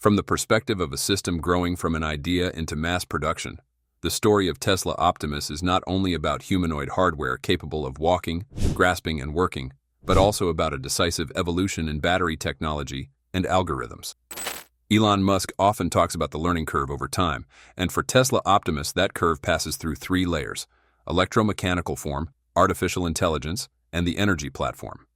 From the perspective of a system growing from an idea into mass production, the story of Tesla Optimus is not only about humanoid hardware capable of walking, grasping, and working, but also about a decisive evolution in battery technology and algorithms. Elon Musk often talks about the learning curve over time, and for Tesla Optimus that curve passes through three layers: electromechanical form, artificial intelligence, and the energy platform.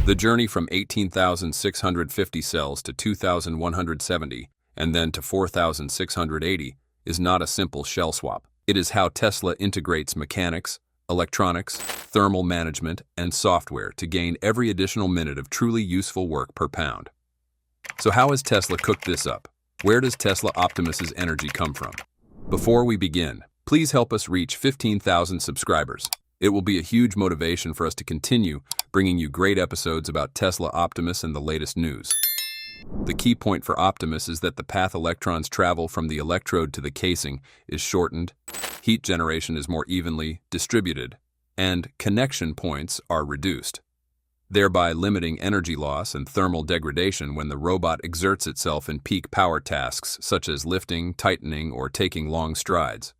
The journey from 18,650 cells to 2,170 and then to 4,680 is not a simple shell swap. It is how Tesla integrates mechanics, electronics, thermal management, and software to gain every additional minute of truly useful work per pound. So how has Tesla cooked this up? Where does Tesla Optimus's energy come from? Before we begin, please help us reach 15,000 subscribers. It will be a huge motivation for us to continue bringing you great episodes about Tesla Optimus and the latest news. The key point for Optimus is that the path electrons travel from the electrode to the casing is shortened, heat generation is more evenly distributed, and connection points are reduced, thereby limiting energy loss and thermal degradation when the robot exerts itself in peak power tasks such as lifting, tightening, or taking long strides.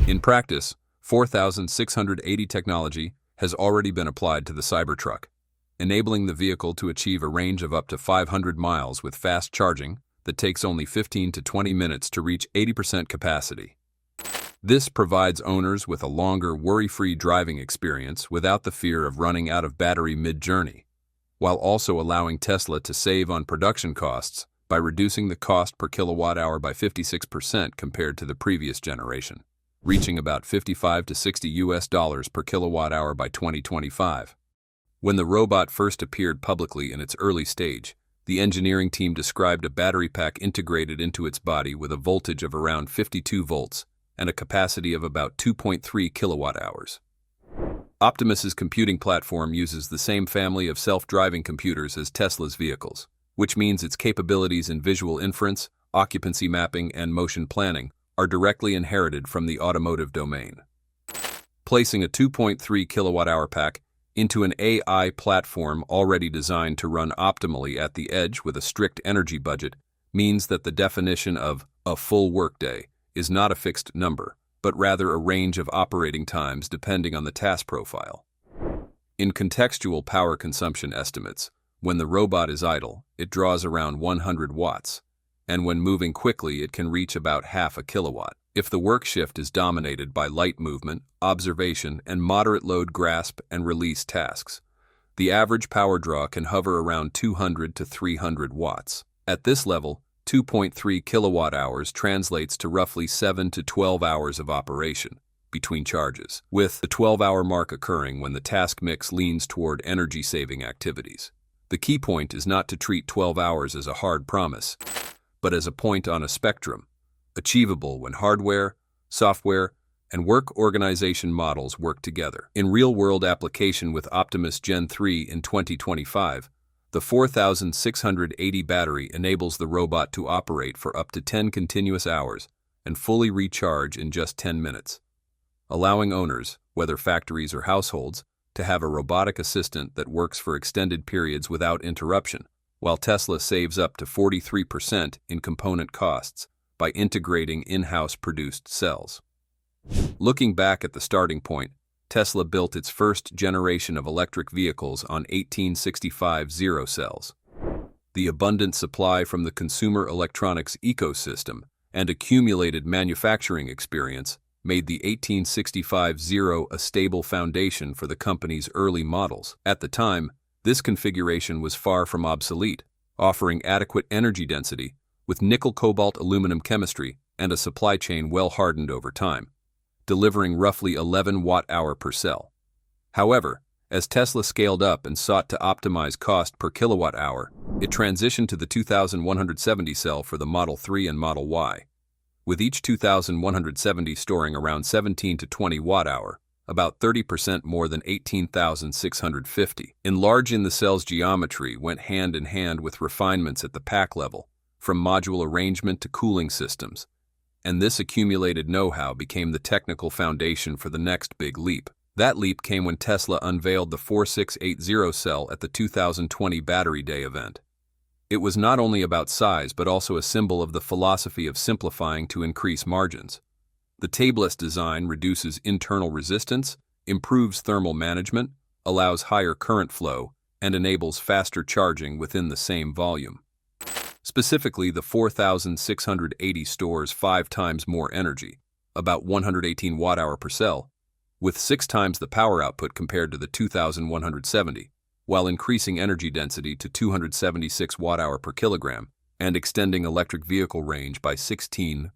In practice, 4,680 technology has already been applied to the Cybertruck, enabling the vehicle to achieve a range of up to 500 miles with fast charging that takes only 15 to 20 minutes to reach 80% capacity. This provides owners with a longer, worry-free driving experience without the fear of running out of battery mid-journey, while also allowing Tesla to save on production costs by reducing the cost per kilowatt-hour by 56% compared to the previous generation, reaching about $55 to $60 per kilowatt-hour by 2025. When the robot first appeared publicly in its early stage, the engineering team described a battery pack integrated into its body with a voltage of around 52 volts and a capacity of about 2.3 kilowatt-hours. Optimus's computing platform uses the same family of self-driving computers as Tesla's vehicles, which means its capabilities in visual inference, occupancy mapping, and motion planning are directly inherited from the automotive domain. Placing a 2.3 kilowatt-hour pack into an AI platform already designed to run optimally at the edge with a strict energy budget means that the definition of a full workday is not a fixed number, but rather a range of operating times depending on the task profile. In contextual power consumption estimates, when the robot is idle, it draws around 100 watts, and when moving quickly it can reach about half a kilowatt. If the work shift is dominated by light movement, observation, and moderate load grasp and release tasks, the average power draw can hover around 200 to 300 watts. At this level, 2.3 kilowatt-hours translates to roughly 7 to 12 hours of operation between charges, with the 12-hour mark occurring when the task mix leans toward energy-saving activities. The key point is not to treat 12 hours as a hard promise, but as a point on a spectrum, achievable when hardware, software, and work organization models work together. In real-world application with Optimus Gen 3 in 2025, the 4,680 battery enables the robot to operate for up to 10 continuous hours and fully recharge in just 10 minutes, allowing owners, whether factories or households, to have a robotic assistant that works for extended periods without interruption, while Tesla saves up to 43% in component costs by integrating in-house produced cells. Looking back at the starting point, Tesla built its first generation of electric vehicles on 1865 zero cells. The abundant supply from the consumer electronics ecosystem and accumulated manufacturing experience made the 1865 zero a stable foundation for the company's early models. At the time, this configuration was far from obsolete, offering adequate energy density with nickel-cobalt-aluminum chemistry and a supply chain well hardened over time, delivering roughly 11 watt-hour per cell. However, as Tesla scaled up and sought to optimize cost per kilowatt-hour, it transitioned to the 2170 cell for the Model 3 and Model Y, with each 2170 storing around 17 to 20 watt-hour, about 30% more than 18,650. Enlarging the cell's geometry went hand in hand with refinements at the pack level, from module arrangement to cooling systems, and this accumulated know-how became the technical foundation for the next big leap. That leap came when Tesla unveiled the 4680 cell at the 2020 Battery Day event. It was not only about size but also a symbol of the philosophy of simplifying to increase margins. The tabless design reduces internal resistance, improves thermal management, allows higher current flow, and enables faster charging within the same volume. Specifically, the 4680 stores 5 times more energy, about 118 watt-hour per cell, with 6 times the power output compared to the 2170, while increasing energy density to 276 watt-hour per kilogram and extending electric vehicle range by 16%.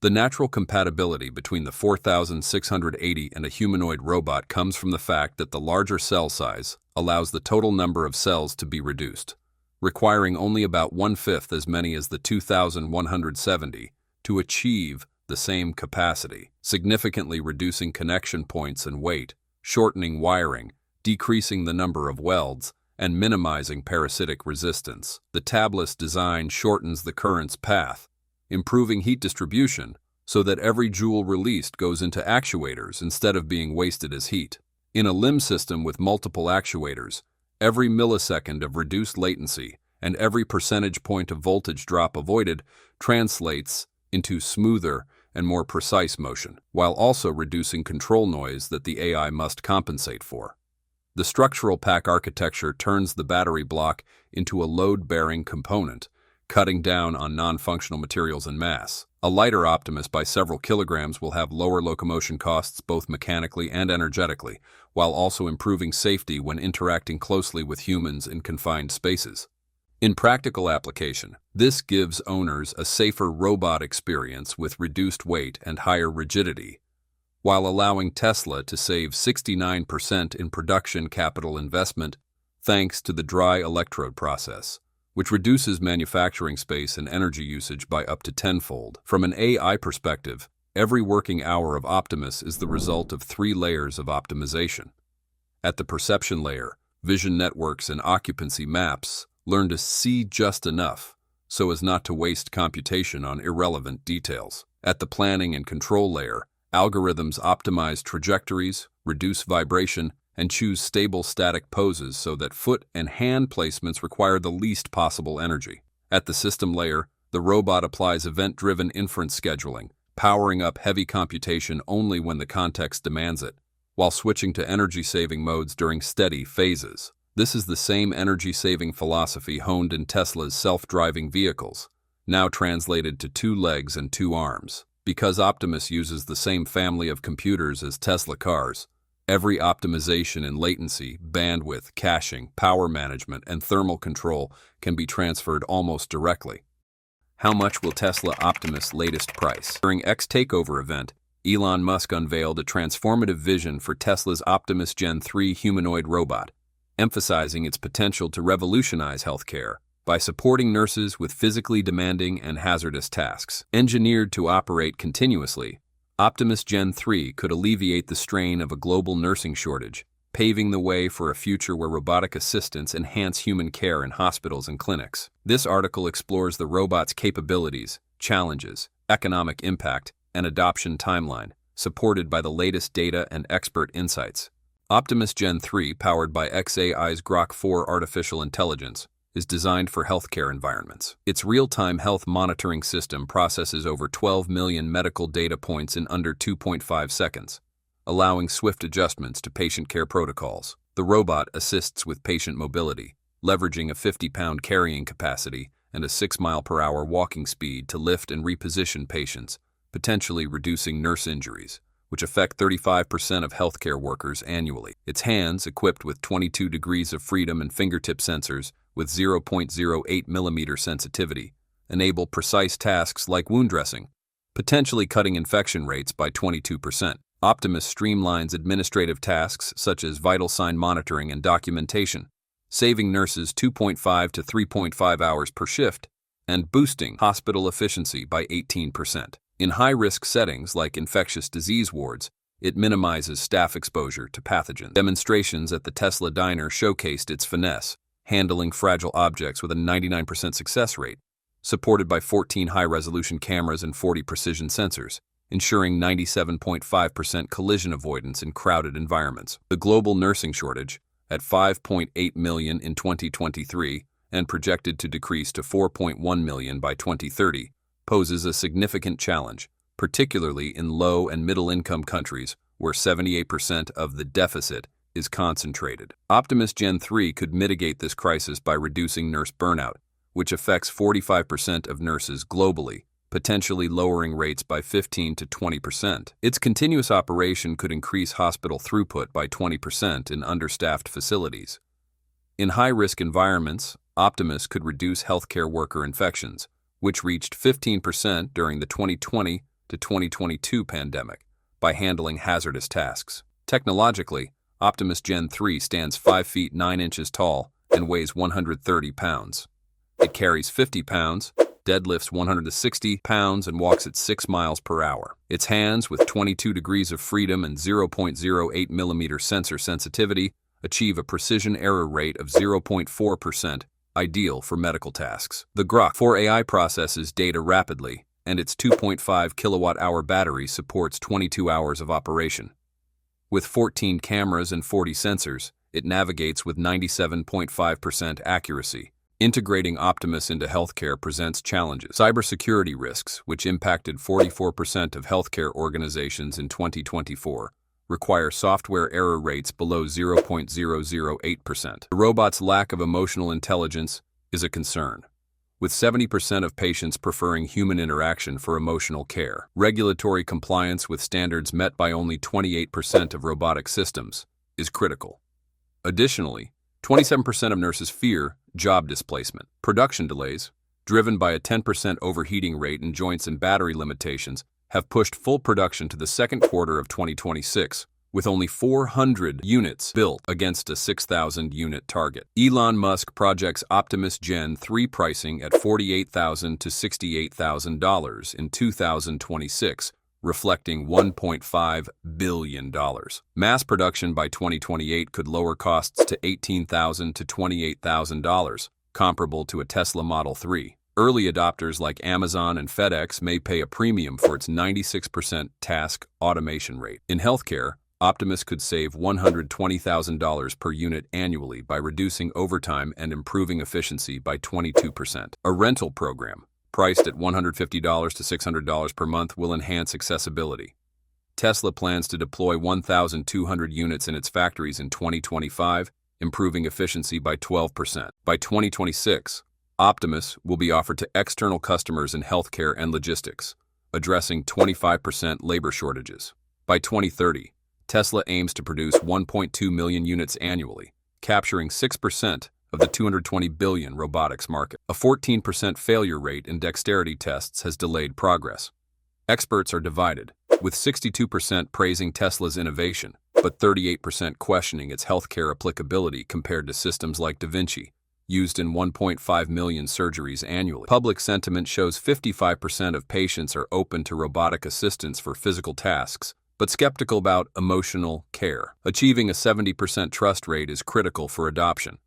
The natural compatibility between the 4680 and a humanoid robot comes from the fact that the larger cell size allows the total number of cells to be reduced, requiring only about 1/5 as many as the 2170 to achieve the same capacity, significantly reducing connection points and weight, shortening wiring, decreasing the number of welds, and minimizing parasitic resistance. The tabless design shortens the current's path, improving heat distribution so that every joule released goes into actuators instead of being wasted as heat. In a limb system with multiple actuators, every millisecond of reduced latency and every percentage point of voltage drop avoided translates into smoother and more precise motion, while also reducing control noise that the AI must compensate for. The structural pack architecture turns the battery block into a load-bearing component, cutting down on non-functional materials and mass. A lighter Optimus by several kilograms will have lower locomotion costs both mechanically and energetically, while also improving safety when interacting closely with humans in confined spaces. In practical application, this gives owners a safer robot experience with reduced weight and higher rigidity, while allowing Tesla to save 69% in production capital investment thanks to the dry electrode process, which reduces manufacturing space and energy usage by up to tenfold. From an AI perspective, every working hour of Optimus is the result of 3 layers of optimization. At the perception layer, vision networks and occupancy maps learn to see just enough so as not to waste computation on irrelevant details. At the planning and control layer, algorithms optimize trajectories, reduce vibration, and choose stable static poses so that foot and hand placements require the least possible energy. At the system layer, the robot applies event-driven inference scheduling, powering up heavy computation only when the context demands it, while switching to energy-saving modes during steady phases. This is the same energy-saving philosophy honed in Tesla's self-driving vehicles, now translated to 2 legs and 2 arms. Because Optimus uses the same family of computers as Tesla cars, every optimization in latency, bandwidth, caching, power management, and thermal control can be transferred almost directly. How much will Tesla Optimus' latest price? During X Takeover event, Elon Musk unveiled a transformative vision for Tesla's Optimus Gen 3 humanoid robot, emphasizing its potential to revolutionize healthcare by supporting nurses with physically demanding and hazardous tasks. Engineered to operate continuously, Optimus Gen 3 could alleviate the strain of a global nursing shortage, paving the way for a future where robotic assistants enhance human care in hospitals and clinics. This article explores the robot's capabilities, challenges, economic impact, and adoption timeline, supported by the latest data and expert insights. Optimus Gen 3, powered by xAI's Grok 4 artificial intelligence, is designed for healthcare environments. Its real-time health monitoring system processes over 12 million medical data points in under 2.5 seconds, allowing swift adjustments to patient care protocols. The robot assists with patient mobility, leveraging a 50-pound carrying capacity and a 6-mile-per-hour walking speed to lift and reposition patients, potentially reducing nurse injuries, which affect 35% of healthcare workers annually. Its hands, equipped with 22 degrees of freedom and fingertip sensors with 0.08 millimeter sensitivity, enable precise tasks like wound dressing, potentially cutting infection rates by 22%. Optimus streamlines administrative tasks such as vital sign monitoring and documentation, saving nurses 2.5 to 3.5 hours per shift and boosting hospital efficiency by 18%. In high-risk settings like infectious disease wards, it minimizes staff exposure to pathogens. Demonstrations at the Tesla diner showcased its finesse, handling fragile objects with a 99% success rate, supported by 14 high-resolution cameras and 40 precision sensors, ensuring 97.5% collision avoidance in crowded environments. The global nursing shortage, at 5.8 million in 2023 and projected to decrease to 4.1 million by 2030, poses a significant challenge, particularly in low and middle-income countries where 78% of the deficit is concentrated. Optimus Gen 3 could mitigate this crisis by reducing nurse burnout, which affects 45% of nurses globally, potentially lowering rates by 15 to 20%. Its continuous operation could increase hospital throughput by 20% in understaffed facilities. In high-risk environments, Optimus could reduce healthcare worker infections, which reached 15% during the 2020 to 2022 pandemic, by handling hazardous tasks. Technologically, Optimus Gen 3 stands 5 feet 9 inches tall and weighs 130 pounds. It carries 50 pounds, deadlifts 160 pounds, and walks at 6 miles per hour. Its hands, with 22 degrees of freedom and 0.08 millimeter sensor sensitivity, achieve a precision error rate of 0.4%, ideal for medical tasks. The Grok 4 AI processes data rapidly, and its 2.5 kilowatt-hour battery supports 22 hours of operation. With 14 cameras and 40 sensors, it navigates with 97.5% accuracy. Integrating Optimus into healthcare presents challenges. Cybersecurity risks, which impacted 44% of healthcare organizations in 2024, require software error rates below 0.008%. The robot's lack of emotional intelligence is a concern, with 70% of patients preferring human interaction for emotional care. Regulatory compliance with standards met by only 28% of robotic systems is critical. Additionally, 27% of nurses fear job displacement. Production delays, driven by a 10% overheating rate in joints and battery limitations, have pushed full production to the second quarter of 2026, with only 400 units built against a 6,000-unit target. Elon Musk projects Optimus Gen 3 pricing at $48,000 to $68,000 in 2026, reflecting $1.5 billion. Mass production by 2028 could lower costs to $18,000 to $28,000, comparable to a Tesla Model 3. Early adopters like Amazon and FedEx may pay a premium for its 96% task automation rate. In healthcare, Optimus could save $120,000 per unit annually by reducing overtime and improving efficiency by 22%. A rental program, priced at $150 to $600 per month, will enhance accessibility. Tesla plans to deploy 1,200 units in its factories in 2025, improving efficiency by 12%. By 2026, Optimus will be offered to external customers in healthcare and logistics, addressing 25% labor shortages. By 2030, Tesla aims to produce 1.2 million units annually, capturing 6% of the $220 billion robotics market. A 14% failure rate in dexterity tests has delayed progress. Experts are divided, with 62% praising Tesla's innovation, but 38% questioning its healthcare applicability compared to systems like Da Vinci, used in 1.5 million surgeries annually. Public sentiment shows 55% of patients are open to robotic assistance for physical tasks, but skeptical about emotional care. Achieving a 70% trust rate is critical for adoption.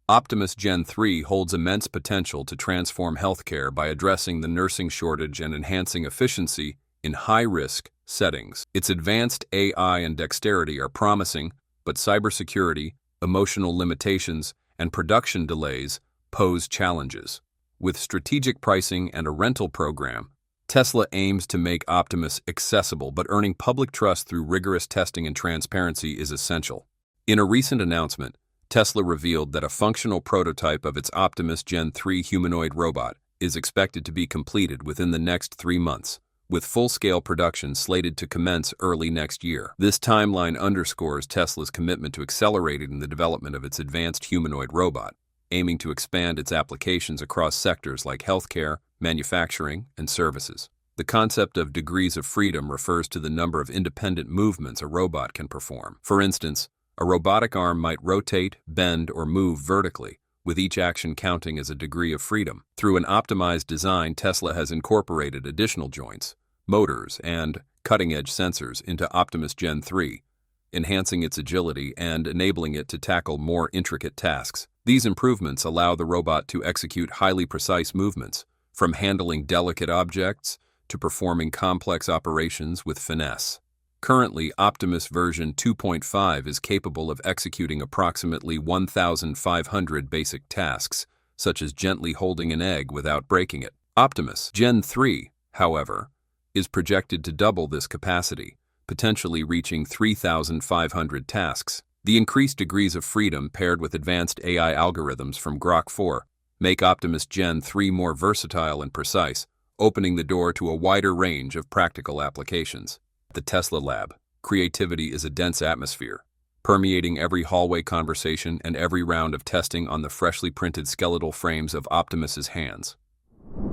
Optimus Gen 3 holds immense potential to transform healthcare by addressing the nursing shortage and enhancing efficiency in high-risk settings. Its advanced AI and dexterity are promising, but cybersecurity, emotional limitations, and production delays pose challenges. With strategic pricing and a rental program, Tesla aims to make Optimus accessible, but earning public trust through rigorous testing and transparency is essential. In a recent announcement, Tesla revealed that a functional prototype of its Optimus Gen 3 humanoid robot is expected to be completed within the next 3 months, with full-scale production slated to commence early next year. This timeline underscores Tesla's commitment to accelerating the development of its advanced humanoid robot, aiming to expand its applications across sectors like healthcare, manufacturing, and services. The concept of degrees of freedom refers to the number of independent movements a robot can perform. For instance, a robotic arm might rotate, bend, or move vertically, with each action counting as a degree of freedom. Through an optimized design, Tesla has incorporated additional joints, motors, and cutting-edge sensors into Optimus Gen 3, enhancing its agility and enabling it to tackle more intricate tasks. These improvements allow the robot to execute highly precise movements, from handling delicate objects to performing complex operations with finesse. Currently, Optimus version 2.5 is capable of executing approximately 1,500 basic tasks, such as gently holding an egg without breaking it. Optimus Gen 3, however, is projected to double this capacity, potentially reaching 3,500 tasks. The increased degrees of freedom paired with advanced AI algorithms from Grok 4 make Optimus Gen 3 more versatile and precise, opening the door to a wider range of practical applications. At the Tesla lab, creativity is a dense atmosphere, permeating every hallway conversation and every round of testing on the freshly printed skeletal frames of Optimus's hands.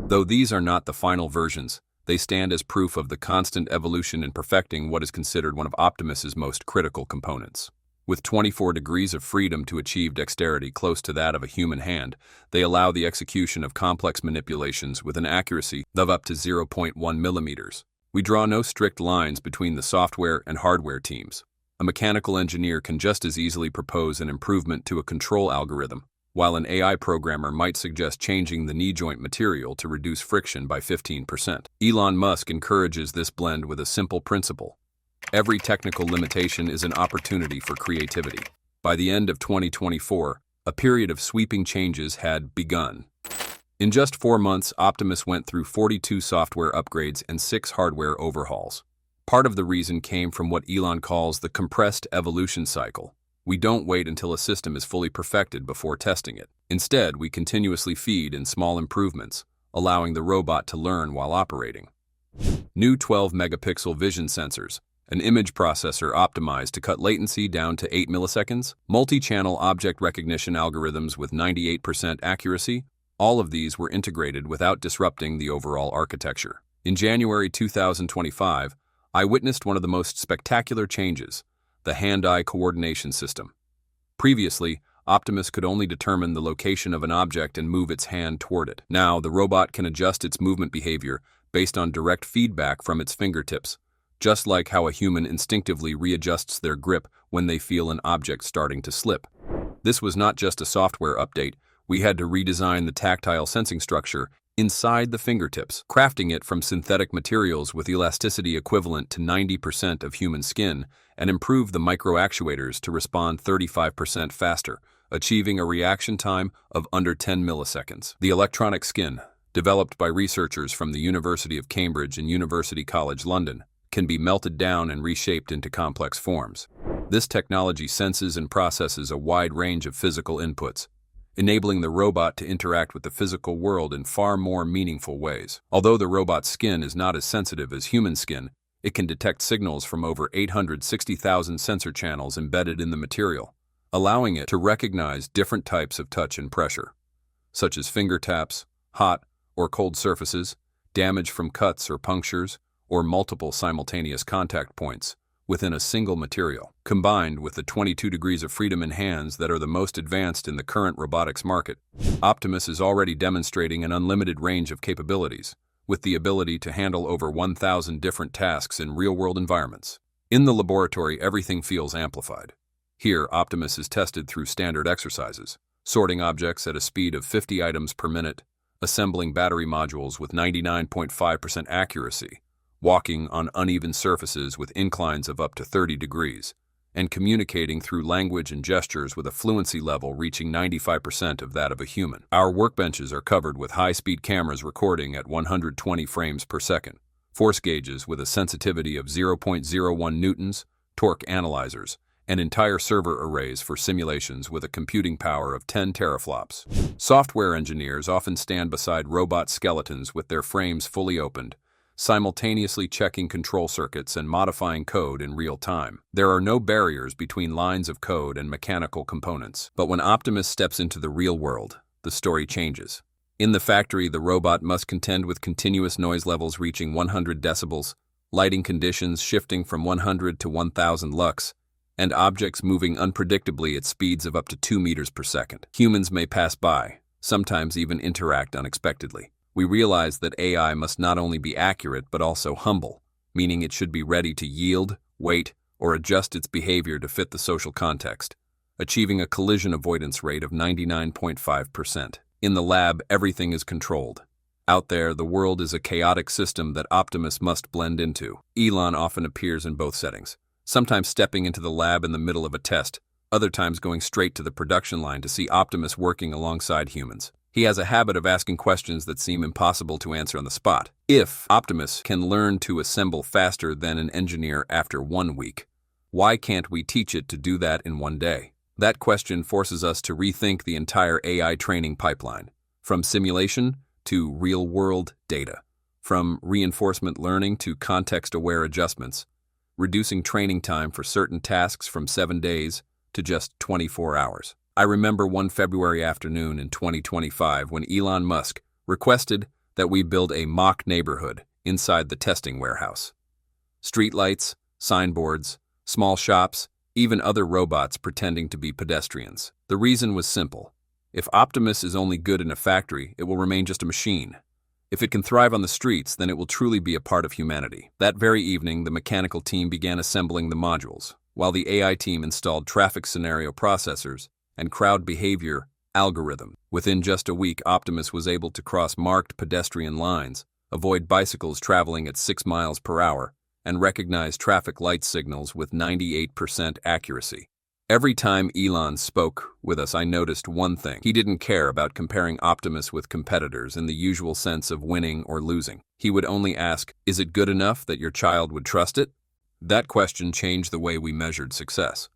Though these are not the final versions, they stand as proof of the constant evolution in perfecting what is considered one of Optimus's most critical components. With 24 degrees of freedom to achieve dexterity close to that of a human hand, they allow the execution of complex manipulations with an accuracy of up to 0.1 millimeters. We draw no strict lines between the software and hardware teams. A mechanical engineer can just as easily propose an improvement to a control algorithm, while an AI programmer might suggest changing the knee joint material to reduce friction by 15%. Elon Musk encourages this blend with a simple principle. Every technical limitation is an opportunity for creativity. By the end of 2024, a period of sweeping changes had begun. In just 4 months, Optimus went through 42 software upgrades and 6 hardware overhauls. Part of the reason came from what Elon calls the compressed evolution cycle. We don't wait until a system is fully perfected before testing it. Instead, we continuously feed in small improvements, allowing the robot to learn while operating. New 12-megapixel vision sensors, an image processor optimized to cut latency down to 8 milliseconds, multi-channel object recognition algorithms with 98% accuracy, all of these were integrated without disrupting the overall architecture. In January 2025, I witnessed one of the most spectacular changes, the hand-eye coordination system. Previously, Optimus could only determine the location of an object and move its hand toward it. Now, the robot can adjust its movement behavior based on direct feedback from its fingertips, just like how a human instinctively readjusts their grip when they feel an object starting to slip. This was not just a software update. We had to redesign the tactile sensing structure inside the fingertips, crafting it from synthetic materials with elasticity equivalent to 90% of human skin, and improve the micro-actuators to respond 35% faster, achieving a reaction time of under 10 milliseconds. The electronic skin, developed by researchers from the University of Cambridge and University College London, can be melted down and reshaped into complex forms. This technology senses and processes a wide range of physical inputs, enabling the robot to interact with the physical world in far more meaningful ways. Although the robot's skin is not as sensitive as human skin, it can detect signals from over 860,000 sensor channels embedded in the material, allowing it to recognize different types of touch and pressure, such as finger taps, hot or cold surfaces, damage from cuts or punctures, or multiple simultaneous contact points within a single material. Combined with the 22 degrees of freedom in hands that are the most advanced in the current robotics market, Optimus is already demonstrating an unlimited range of capabilities, with the ability to handle over 1,000 different tasks in real-world environments. In the laboratory, everything feels amplified. Here, Optimus is tested through standard exercises, sorting objects at a speed of 50 items per minute, assembling battery modules with 99.5% accuracy, walking on uneven surfaces with inclines of up to 30 degrees, and communicating through language and gestures with a fluency level reaching 95% of that of a human. Our workbenches are covered with high-speed cameras recording at 120 frames per second, force gauges with a sensitivity of 0.01 newtons, torque analyzers, and entire server arrays for simulations with a computing power of 10 teraflops. Software engineers often stand beside robot skeletons with their frames fully opened, simultaneously checking control circuits and modifying code in real time. There are no barriers between lines of code and mechanical components. But when Optimus steps into the real world, the story changes. In the factory, the robot must contend with continuous noise levels reaching 100 decibels, lighting conditions shifting from 100 to 1,000 lux, and objects moving unpredictably at speeds of up to 2 meters per second. Humans may pass by, sometimes even interact unexpectedly. We realize that AI must not only be accurate but also humble, meaning it should be ready to yield, wait, or adjust its behavior to fit the social context, achieving a collision avoidance rate of 99.5%. In the lab, everything is controlled. Out there, the world is a chaotic system that Optimus must blend into. Elon often appears in both settings, sometimes stepping into the lab in the middle of a test, other times going straight to the production line to see Optimus working alongside humans. He has a habit of asking questions that seem impossible to answer on the spot. If Optimus can learn to assemble faster than an engineer after 1 week, why can't we teach it to do that in 1 day? That question forces us to rethink the entire AI training pipeline, from simulation to real-world data, from reinforcement learning to context-aware adjustments, reducing training time for certain tasks from 7 days to just 24 hours. I remember one February afternoon in 2025 when Elon Musk requested that we build a mock neighborhood inside the testing warehouse. Streetlights, signboards, small shops, even other robots pretending to be pedestrians. The reason was simple. If Optimus is only good in a factory, it will remain just a machine. If it can thrive on the streets, then it will truly be a part of humanity. That very evening, the mechanical team began assembling the modules, while the AI team installed traffic scenario processors and crowd behavior algorithm. Within just a week, Optimus was able to cross marked pedestrian lines, avoid bicycles traveling at 6 miles per hour, and recognize traffic light signals with 98% accuracy. Every time Elon spoke with us, I noticed one thing. He didn't care about comparing Optimus with competitors in the usual sense of winning or losing. He would only ask, "Is it good enough that your child would trust it?" That question changed the way we measured success.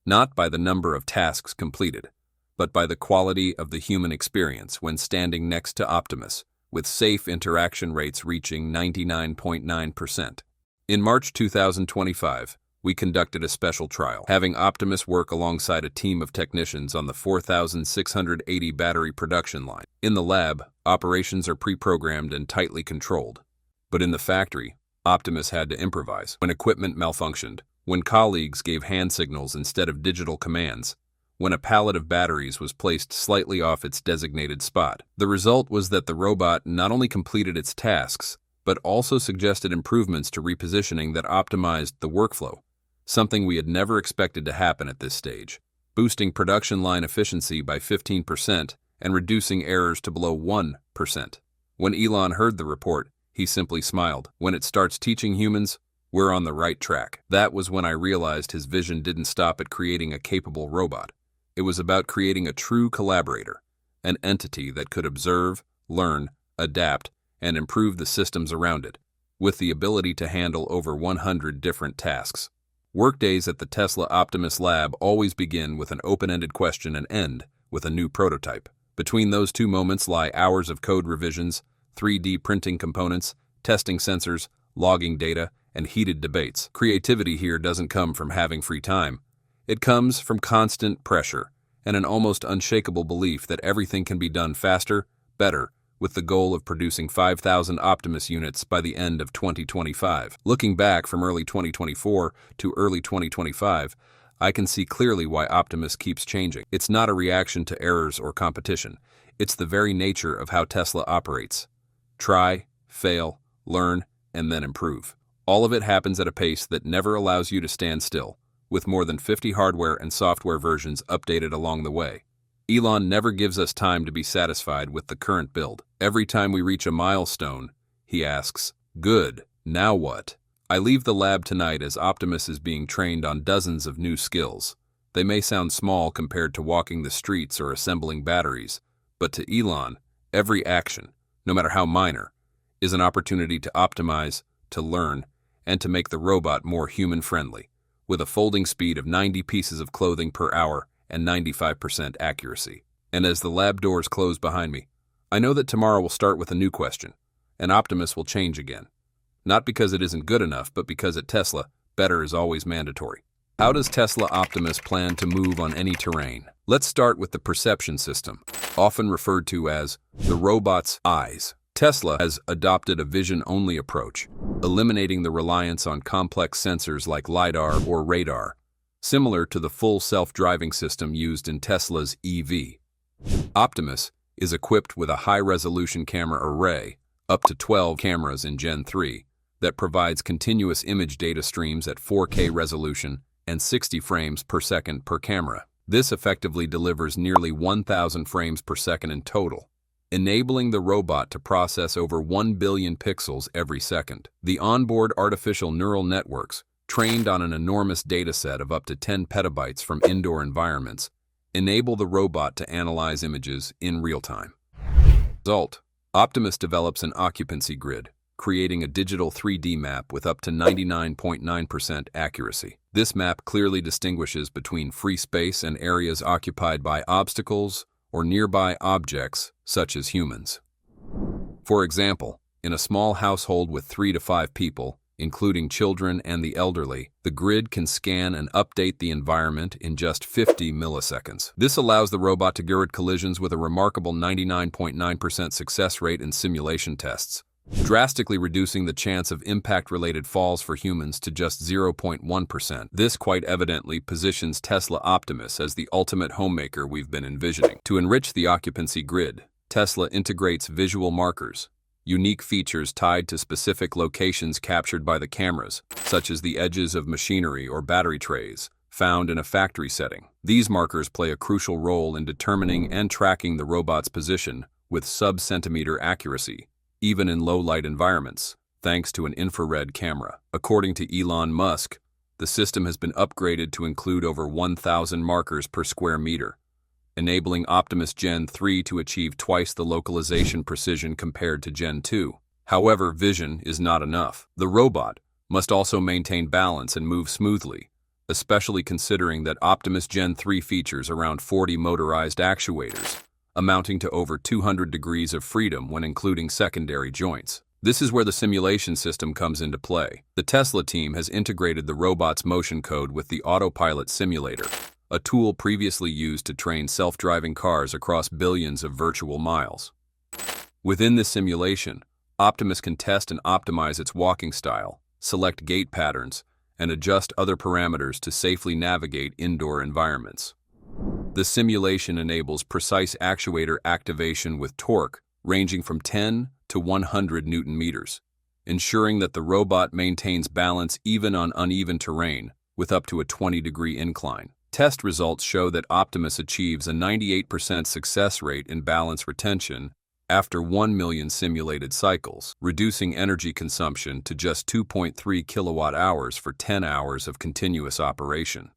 Not by the number of tasks completed, but by the quality of the human experience when standing next to Optimus, with safe interaction rates reaching 99.9%. In March 2025, we conducted a special trial, having Optimus work alongside a team of technicians on the 4,680 battery production line. In the lab, operations are pre-programmed and tightly controlled. But in the factory, Optimus had to improvise. When equipment malfunctioned, when colleagues gave hand signals instead of digital commands, when a pallet of batteries was placed slightly off its designated spot. The result was that the robot not only completed its tasks, but also suggested improvements to repositioning that optimized the workflow, something we had never expected to happen at this stage, boosting production line efficiency by 15% and reducing errors to below 1%. When Elon heard the report, he simply smiled. When it starts teaching humans, we're on the right track. That was when I realized his vision didn't stop at creating a capable robot. It was about creating a true collaborator, an entity that could observe, learn, adapt, and improve the systems around it, with the ability to handle over 100 different tasks. Workdays at the Tesla Optimus lab always begin with an open-ended question and end with a new prototype. Between those two moments lie hours of code revisions, 3D printing components, testing sensors, logging data, and heated debates. Creativity here doesn't come from having free time. It comes from constant pressure and an almost unshakable belief that everything can be done faster, better, with the goal of producing 5,000 Optimus units by the end of 2025. Looking back from early 2024 to early 2025, I can see clearly why Optimus keeps changing. It's not a reaction to errors or competition. It's the very nature of how Tesla operates. Try, fail, learn, and then improve. All of it happens at a pace that never allows you to stand still, with more than 50 hardware and software versions updated along the way. Elon never gives us time to be satisfied with the current build. Every time we reach a milestone, he asks, "Good, now what?" I leave the lab tonight as Optimus is being trained on dozens of new skills. They may sound small compared to walking the streets or assembling batteries, but to Elon, every action, no matter how minor, is an opportunity to optimize, to learn, and to make the robot more human-friendly, with a folding speed of 90 pieces of clothing per hour and 95% accuracy. And as the lab doors close behind me, I know that tomorrow will start with a new question, and Optimus will change again. Not because it isn't good enough, but because at Tesla, better is always mandatory. How does Tesla Optimus plan to move on any terrain? Let's start with the perception system, often referred to as the robot's eyes. Tesla has adopted a vision-only approach, eliminating the reliance on complex sensors like LiDAR or radar, similar to the full self-driving system used in Tesla's EV. Optimus is equipped with a high-resolution camera array, up to 12 cameras in Gen 3, that provides continuous image data streams at 4K resolution and 60 frames per second per camera. This effectively delivers nearly 1,000 frames per second in total, enabling the robot to process over 1 billion pixels every second. The onboard artificial neural networks, trained on an enormous dataset of up to 10 petabytes from indoor environments, enable the robot to analyze images in real time. Result: Optimus develops an occupancy grid, creating a digital 3D map with up to 99.9% accuracy. This map clearly distinguishes between free space and areas occupied by obstacles or nearby objects, such as humans. For example, in a small household with 3 to 5 people, including children and the elderly, the grid can scan and update the environment in just 50 milliseconds. This allows the robot to avoid collisions with a remarkable 99.9% success rate in simulation tests, drastically reducing the chance of impact-related falls for humans to just 0.1%. This quite evidently positions Tesla Optimus as the ultimate homemaker we've been envisioning. To enrich the occupancy grid, Tesla integrates visual markers, unique features tied to specific locations captured by the cameras, such as the edges of machinery or battery trays, found in a factory setting. These markers play a crucial role in determining and tracking the robot's position with sub-centimeter accuracy, even in low-light environments, thanks to an infrared camera. According to Elon Musk, the system has been upgraded to include over 1,000 markers per square meter, enabling Optimus Gen 3 to achieve twice the localization precision compared to Gen 2. However, vision is not enough. The robot must also maintain balance and move smoothly, especially considering that Optimus Gen 3 features around 40 motorized actuators, amounting to over 200 degrees of freedom when including secondary joints. This is where the simulation system comes into play. The Tesla team has integrated the robot's motion code with the autopilot simulator, a tool previously used to train self-driving cars across billions of virtual miles. Within this simulation, Optimus can test and optimize its walking style, select gait patterns, and adjust other parameters to safely navigate indoor environments. The simulation enables precise actuator activation with torque ranging from 10 to 100 Newton meters, ensuring that the robot maintains balance even on uneven terrain with up to a 20-degree incline. Test results show that Optimus achieves a 98% success rate in balance retention after 1 million simulated cycles, reducing energy consumption to just 2.3 kilowatt-hours for 10 hours of continuous operation.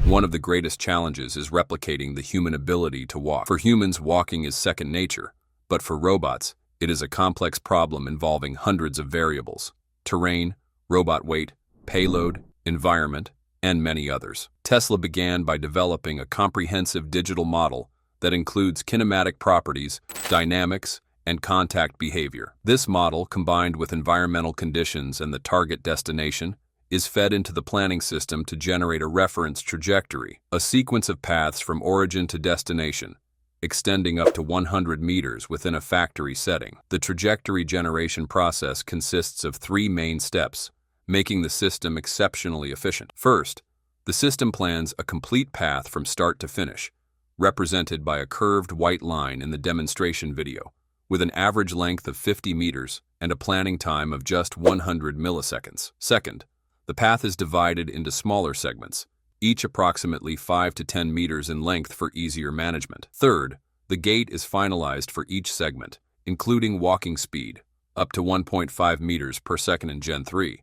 One of the greatest challenges is replicating the human ability to walk. For humans, walking is second nature, but for robots, it is a complex problem involving hundreds of variables: terrain, robot weight, payload, environment, and many others. Tesla began by developing a comprehensive digital model that includes kinematic properties, dynamics, and contact behavior. This model, combined with environmental conditions and the target destination, is fed into the planning system to generate a reference trajectory, a sequence of paths from origin to destination, extending up to 100 meters within a factory setting. The trajectory generation process consists of 3 main steps, making the system exceptionally efficient. First, the system plans a complete path from start to finish, represented by a curved white line in the demonstration video, with an average length of 50 meters and a planning time of just 100 milliseconds. Second, the path is divided into smaller segments, each approximately 5 to 10 meters in length for easier management. Third, the gait is finalized for each segment, including walking speed, up to 1.5 meters per second in Gen 3,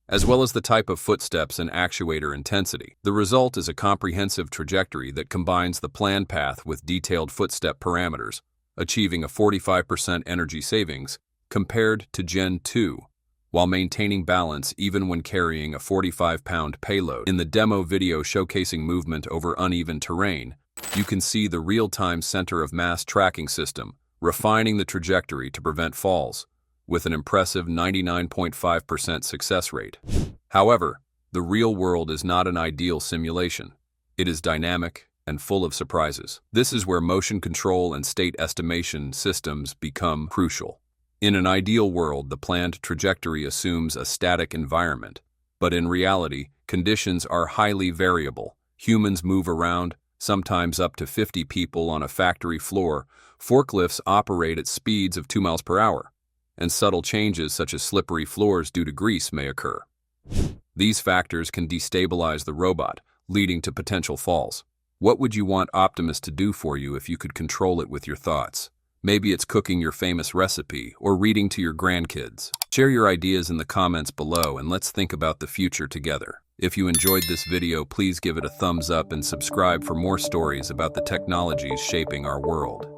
as well as the type of footsteps and actuator intensity. The result is a comprehensive trajectory that combines the planned path with detailed footstep parameters, achieving a 45% energy savings compared to Gen 2, while maintaining balance even when carrying a 45-pound payload. In the demo video showcasing movement over uneven terrain, you can see the real-time center of mass tracking system refining the trajectory to prevent falls, with an impressive 99.5% success rate. However, the real world is not an ideal simulation. It is dynamic and full of surprises. This is where motion control and state estimation systems become crucial. In an ideal world, the planned trajectory assumes a static environment, but in reality, conditions are highly variable. Humans move around, sometimes up to 50 people on a factory floor. Forklifts operate at speeds of 2 miles per hour, and subtle changes such as slippery floors due to grease may occur. These factors can destabilize the robot, leading to potential falls. What would you want Optimus to do for you if you could control it with your thoughts? Maybe it's cooking your famous recipe or reading to your grandkids. Share your ideas in the comments below and let's think about the future together. If you enjoyed this video, please give it a thumbs up and subscribe for more stories about the technologies shaping our world.